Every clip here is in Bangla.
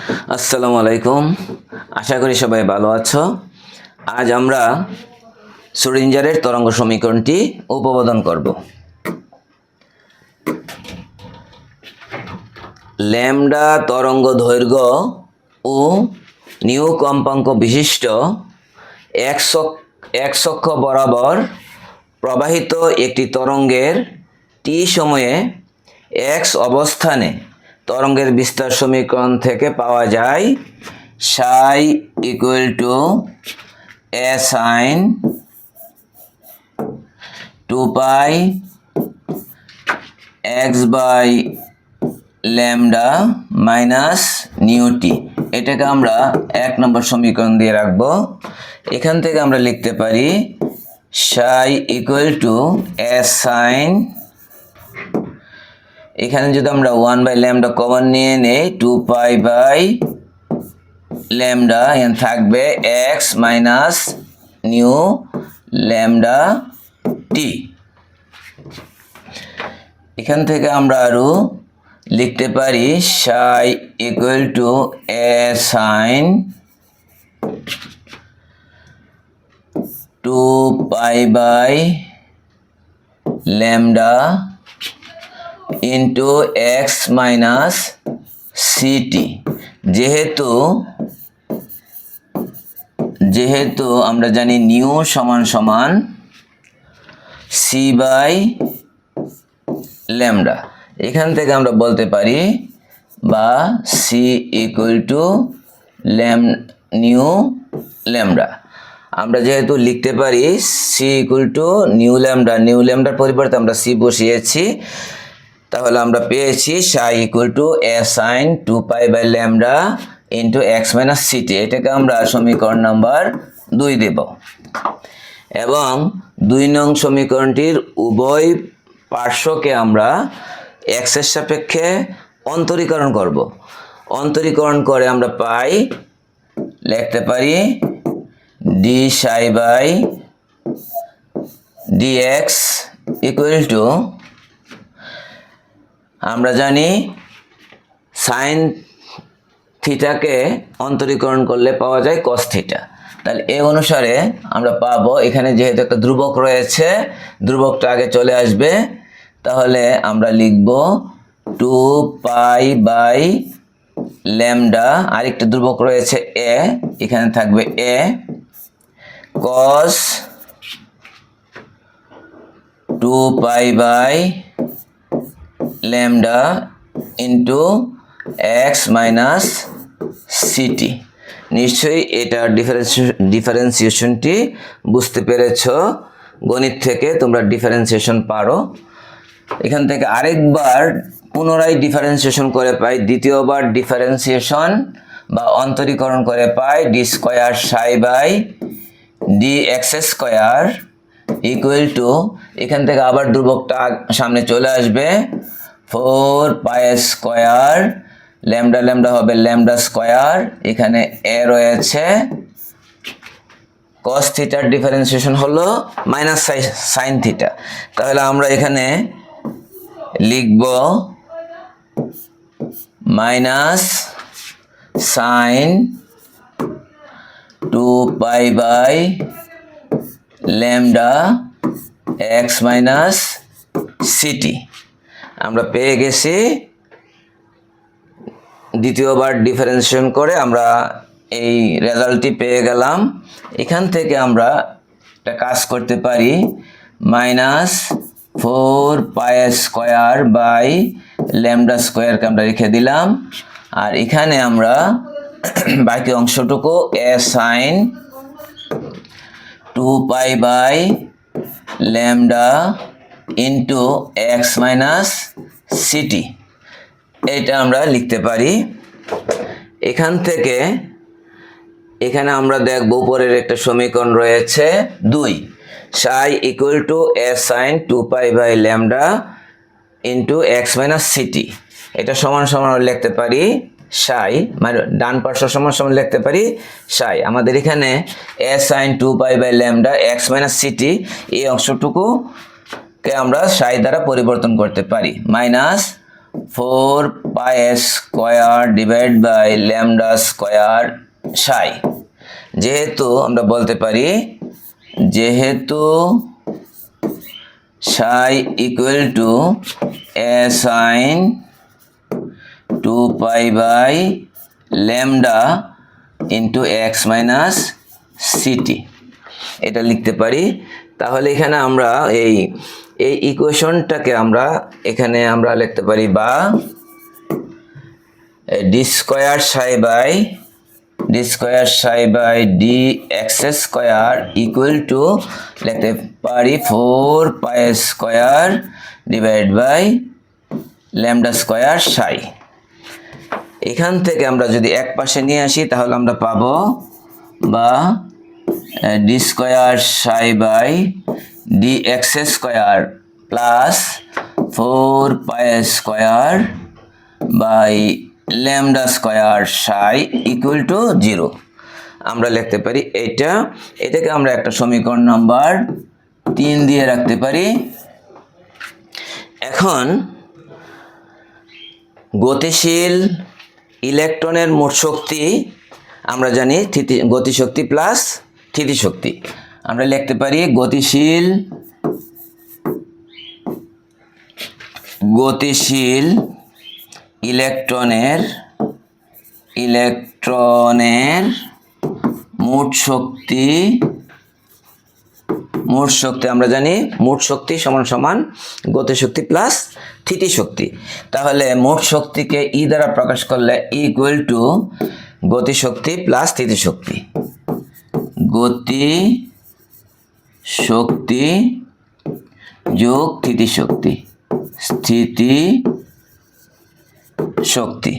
আসসালামু আলাইকুম। আশা করি সবাই ভালো আছো। আজ আমরা শ্রোডিঞ্জারের তরঙ্গ সমীকরণটি উপপাদন করব। ল্যামডা তরঙ্গ দৈর্ঘ্য ও নিউ কম্পাঙ্ক বিশিষ্ট এক অক্ষ বরাবর প্রবাহিত একটি তরঙ্গের টি সময়ে এক্স অবস্থানে তরঙ্গের বিস্তার সমীকরণ থেকে পাওয়া যায় psi equal to A sine 2 pi x by lambda minus nu t. এটাকে আমরা 1 নম্বর সমীকরণ দিয়ে রাখবো। এখান থেকে আমরা লিখতে পারি psi equal to A sign, এখানে যদি আমরা 1 বাই ল্যামডা কমন নিয়ে নেই 2 পাই বাই ল্যামডা, এখানে থাকবে এক্স মাইনাস নিউ ল্যামডা টি। এখান থেকে আমরা আরো লিখতে পারি psi equal to A sine 2 pi by lambda into x minus c t. যেহেতু আমরা জানি নিউ সমান সমান সি বাই ল্যামডা, এখান থেকে আমরা বলতে পারি বা c equal to new lambda. আমরা যেহেতু লিখতে পারি সি ইকুয়াল টু নিউ ল্যামডার পরিবর্তে আমরা সি বসিয়েছি, তাহলে আমরা পেয়েছি psi equal to A sine 2 pi by lambda into x minus c t. এটাকে আমরা সমীকরণ নাম্বার 2 দেব এবং 2 নং সমীকরণটির উভয় পার্শ্বকে আমরা এক্স এর সাপেক্ষে অন্তরীকরণ করব। অন্তরীকরণ করে আমরা পাই লিখতে পারি D Sai by dx equal to, আমরা জানি সাইন থিটাকে অন্তরীকরণ করলে পাওয়া যায় কস থিটা। তাহলে এই অনুসারে আমরা পাবো, এখানে যেহেতু একটা ধ্রুবক রয়েছে, ধ্রুবকটা আগে চলে আসবে, তাহলে আমরা লিখব 2 পাই বাই ল্যামডা, আরেকটা ধ্রুবক রয়েছে এ, এখানে থাকবে a cos 2 pi by lambda into x minus c t. নিশ্চয়ই এটা ডিফারেন্সিয়েশনটি বুঝতে পেরেছ, গণিত থেকে তোমরা ডিফারেন্সিয়েশন পারো। এখান থেকে আরেকবার পুনরায় ডিফারেন্সিয়েশন করে পাই, দ্বিতীয়বার ডিফারেন্সিয়েশন বা অন্তরীকরণ করে পাই d square psi by d x square equal to, এখান থেকে আবার ধ্রুবকটা সামনে চলে আসবে 4 পাই স্কোয়ার ল্যামডা হবে ল্যামডা স্কোয়ার, এখানে এ রয়েছে, কস থিটার ডিফারেন্সিয়েশন হলো মাইনাস সাইন থিটা। তাহলে আমরা এখানে লিখব minus sine 2 pi by lambda x minus c t. আমরা পেয়ে গেছি, দ্বিতীয়বার ডিফারেন্সিয়েশন করে আমরা এই রেজাল্টটি পেয়ে গেলাম। এখান থেকে আমরা একটা কাজ করতে পারি, minus 4 pi square by lambda স্কোয়ারকে আমরা রেখে দিলাম, আর এখানে আমরা বাকি অংশটুকু A sine 2 pi by lambda into x minus c t, এটা আমরা লিখতে পারি। এখান থেকে এখানে আমরা দেখব উপরের একটা সমীকরণ রয়েছে 2, psi equal to A sine 2 pi by lambda into x minus c t. এটা সমান সমান লিখতে পারি সাই, মানে ডান পার্শ্ব সমান সমান লিখতে পারি সাই। আমাদের এখানে A sine 2 pi by lambda x minus c t, এই অংশটুকুকে আমরা সাই দ্বারা পরিবর্তন করতে পারি, minus 4 pi square divide by lambda square psi. যেহেতু আমরা বলতে পারি যেহেতু psi equal to A sine 2 pi by lambda into x minus c t, এটা লিখতে পারি। তাহলে এখানে আমরা এই ইকুয়েশনটাকে আমরা এখানে আমরা লিখতে পারি বা d square psi by d x square equal to লিখতে পারি 4 pi square divide by lambda square psi. এখান থেকে আমরা যদি এক পাশে নিয়ে আসি তাহলে আমরা পাবো বা d square psi by d x square plus 4 pi square by lambda square psi equal to 0। আমরা লিখতে পারি এটাকে আমরা একটা সমীকরণ নাম্বার 3 দিয়ে রাখতে পারি। এখন গতিশীল ইলেকট্রনের মোট শক্তি আমরা জানি গতিশক্তি প্লাস স্থিতিশক্তি। আমরা লিখতে পারি গতিশীল ইলেকট্রনের মোট শক্তি আমরা জানি মোট শক্তি সমান সমান গতিশক্তি প্লাস স্থিতিশক্তি। তাহলে মোট শক্তিকে ই দ্বারা প্রকাশ করলে ইকুয়াল টু গতিশক্তি প্লাস স্থিতিশক্তি, গতিশক্তি যোগ স্থিতিশক্তি।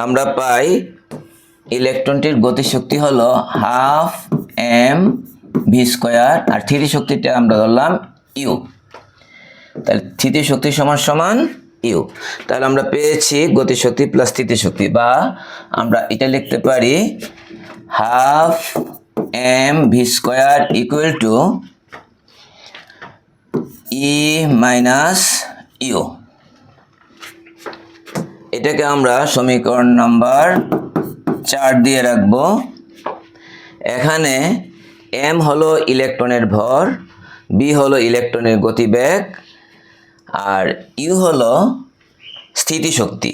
আমরা পাই ইলেকট্রনটির গতিশক্তি হলো হাফ এম ভি স্কোয়ার, আর স্থিতিশক্তিটা আমরা ধরলাম ইউ। তাহলে স্থিতিশক্তি সমান সমান ইউ। তাহলে আমরা পেয়েছি গতিশক্তি প্লাস স্থিতিশক্তি, বা আমরা এটা লিখতে পারি half m v square equal to E minus u. এটাকে আমরা সমীকরণ নাম্বার 4 দিয়ে রাখব। এখানে এম হলো ইলেকট্রনের ভর, বি হলো ইলেকট্রনের গতিবেগ, আর ইউ হলো স্থিতিশক্তি।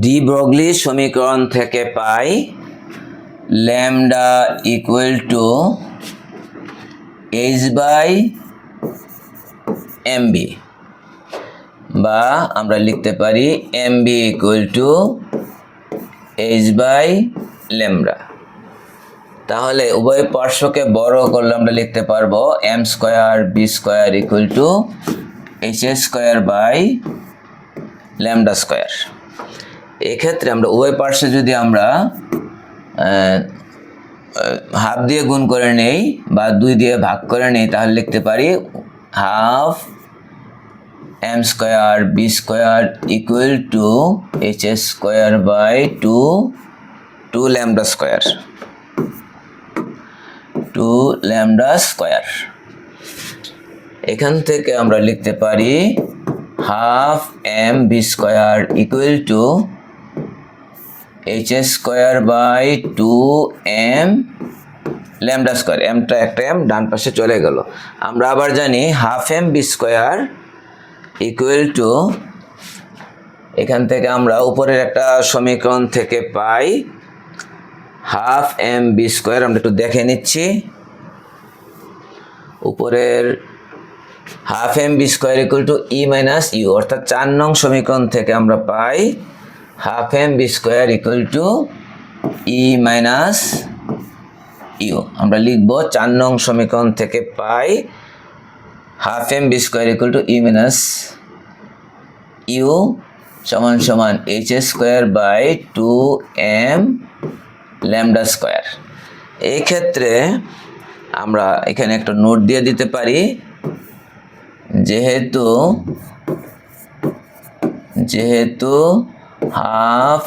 ডি ব্রগলির সমীকরণ থেকে পাই lambda equal to h by m v, বা আমরা লিখতে পারি m v equal to h by lambda. তাহলে উভয় পার্শ্বকে বড় করলে আমরা লিখতে পারবো m square v square equal to h square by lambda square. এক্ষেত্রে আমরা উভয় পার্শ্বে যদি আমরা হাফ দিয়ে গুণ করে নেই বা 2 দিয়ে ভাগ করে নেই তাহলে লিখতে পারি half m square v square equal to h square by 2 lambda square, 2 lambda square. এখান থেকে আমরা লিখতে পারি half m v square equal to h square by 2 m lambda square. এমটা একটা এম ডান পাশে চলে গেল। আমরা আবার জানি half m v square equal to, এখান থেকে আমরা উপরের একটা সমীকরণ থেকে পাই হাফ এম বি স্কোয়ার। আমরা একটু দেখে নিচ্ছি। উপরের half m v square equal to E minus U, অর্থাৎ 4 নং সমীকরণ থেকে আমরা পাই half m v square equal to E minus U. আমরা লিখব 4 নং সমীকরণ থেকে পাই half m v square equal to E minus U সমান সমান h square by 2 m lambda square. এই ক্ষেত্রে আমরা এখানে একটা নোট দিয়ে দিতে পারি, যেহেতু half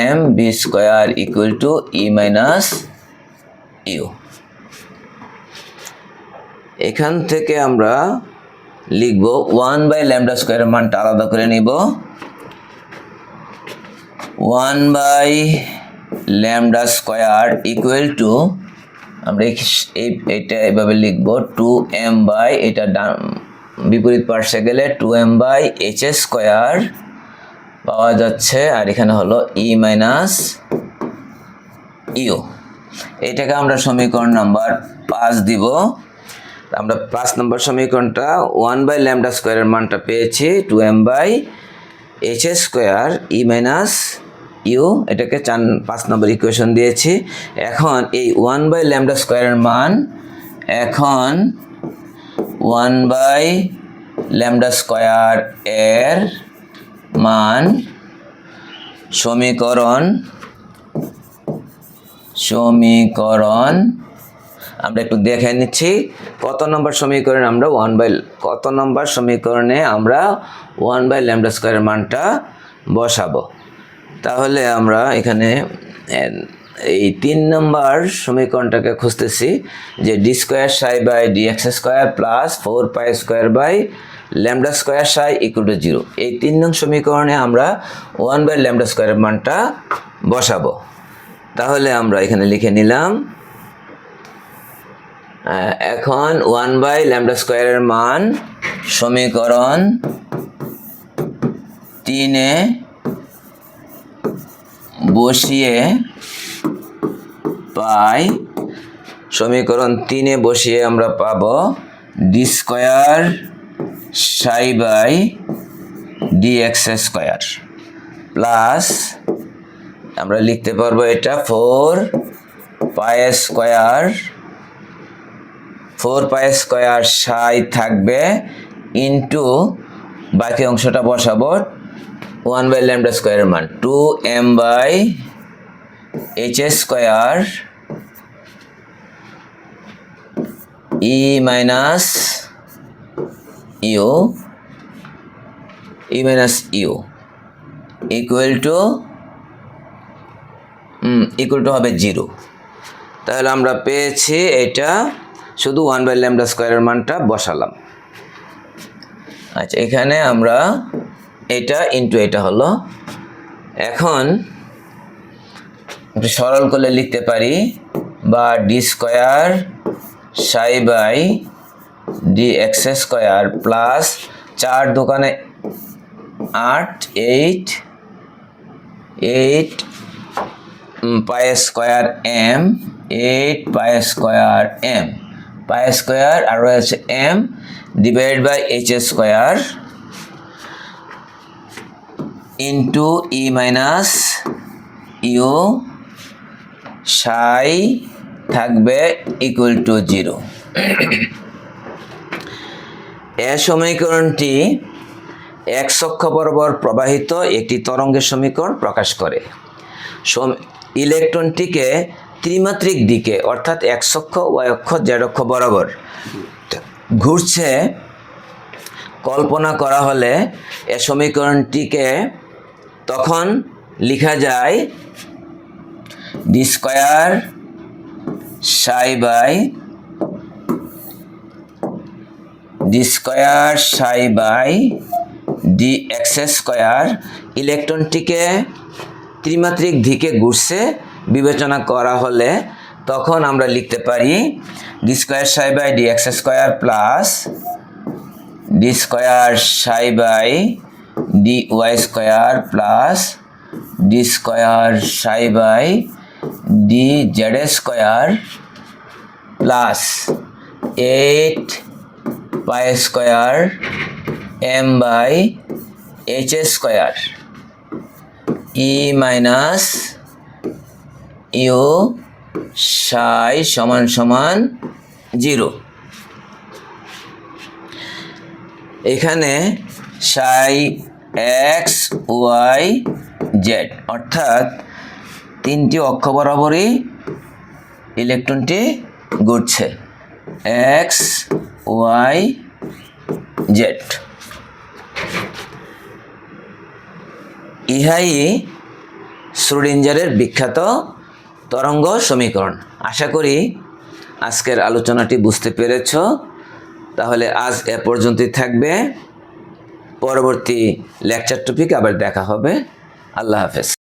m v square equal to E minus u, এখান থেকে আমরা লিখব 1/λ² মানটা আলাদা করে নিব। 1/λ² ইকুয়াল টু আমরা এটা এভাবে লিখব 2m বাই এটা বিপরীত পার্শ্বে গেলে 2m/h² পাওয়া যাচ্ছে, আর এখানে হলো e মাইনাস ইউ। এটাকে আমরা সমীকরণ নাম্বার 5 দিব। আমরা 5 নম্বর সমীকরণটা 1/λ² এর মানটা পেয়েছি 2m/h² e মাইনাস ইউ, এটাকে 5 নম্বর ইকুয়েশন দিয়েছি। এখন এই 1/λ² এর মান, এখন 1/λ² এর মান সমীকরণ আমরা একটু দেখে নিচ্ছি কত নম্বর সমীকরণে আমরা 1/λ² এর মানটা বসাবো। তাহলে আমরা এখানে এই 3 নম্বর সমীকরণটাকে খুঁজতেছি যে d² psi by dx² plus 4π² by λ² psi equal to 0। এই 3 নং সমীকরণে আমরা 1/λ² এর মানটা বসাবো। তাহলে আমরা এখানে লিখে নিলাম, এখন 1/λ² এর মান সমীকরণ 3-এ বসিয়ে পাই, সমীকরণ 3-এ বসিয়ে আমরা পাবো d² psi by dx² plus আমরা লিখতে পারবো এটা 4π² psi থাকবে ইন্টু বাকি অংশটা বসাবো 1/λ² এর মান 2m/h² e minus u equal to হবে 0। তাহলে আমরা পেয়েছি এটা, শুধু 1/λ² এর মানটা বসালাম। আচ্ছা, এখানে আমরা এটা ইন্টু এটা হলো। এখন একটু সরল করলে লিখতে পারি বা d² psi by dx² plus 4 দোকানে 8 π² m 8π² m π² আর রয়েছে m divide by h² into e minus you psi থাকবে ইকুয়াল টু 0। এই সমীকরণটি x অক্ষ বরাবর প্রবাহিত একটি তরঙ্গের সমীকরণ প্রকাশ করে। ইলেকট্রনটিকে ত্রিমাত্রিক দিকে অর্থাৎ x অক্ষ, y অক্ষ, z অক্ষ বরাবর ঘুরছে কল্পনা করা হলে এই সমীকরণটিকে তখন লেখা যায় d² psi বাই dx²। ইলেকট্রনটিকে ত্রিমাত্রিক দিকে ঘুরছে বিবেচনা করা হলে তখন আমরা লিখতে পারি d² psi by dx² plus d² psi by dy² plus d² psi by dz² plus 8π² m/h² e minus you psi সমান 0। এখানে psi x y z অর্থাৎ 3টি অক্ষ বরাবরই ইলেকট্রনটি ঘুরছে x y z। ইহাই শ্রোডিঞ্জারের বিখ্যাত তরঙ্গ সমীকরণ। আশা করি আজকের আলোচনাটি বুঝতে পেরেছ। তাহলে আজ এ পর্যন্তই থাকবে। পরবর্তী লেকচার টপিক আবার দেখা হবে। আল্লাহ হাফেজ।